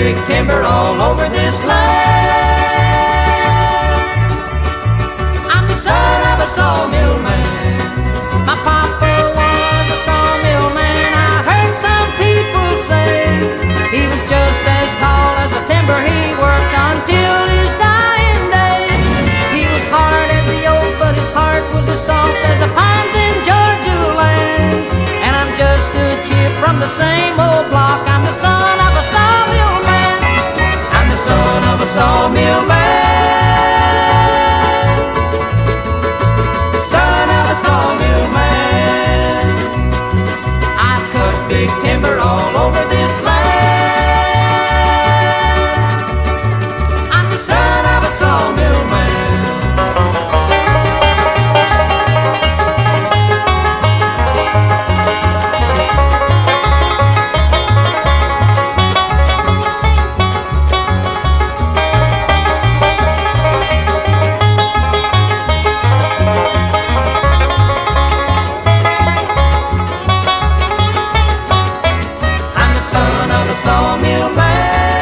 big timber all over this land. I'm the son of a sawmill man. My papa was a sawmill man. I heard some people say he was just as tall as the timber he worked until his dying day. He was hard as the oak, but his heart was as soft as the pines in Georgia land. And I'm just a chip from the same old block. I'm the son of a sawmill man. I'm the son of a sawmill man. Son of a sawmill man. I cut big timber all over this land. I'm the son of a sawmill man. Sawmill man,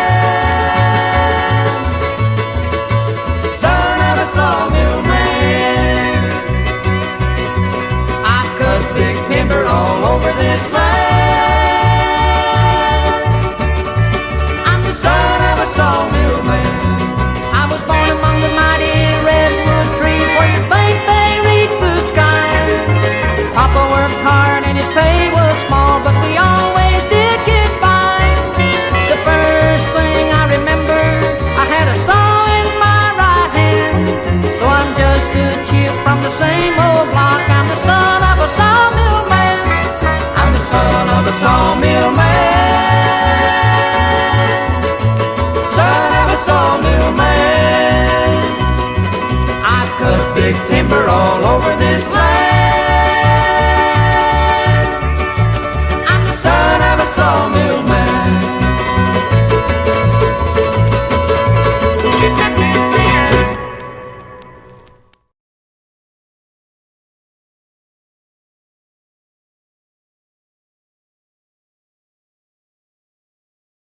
son of a sawmill man. I cut big timber all over this land. I'm the son of a sawmill man. I was born among the mighty redwood trees where you think they reach the sky. Papa worked hard and his pay was small, but we always did get by. First thing I remember, I had a saw in my right hand. So I'm just a chip from the same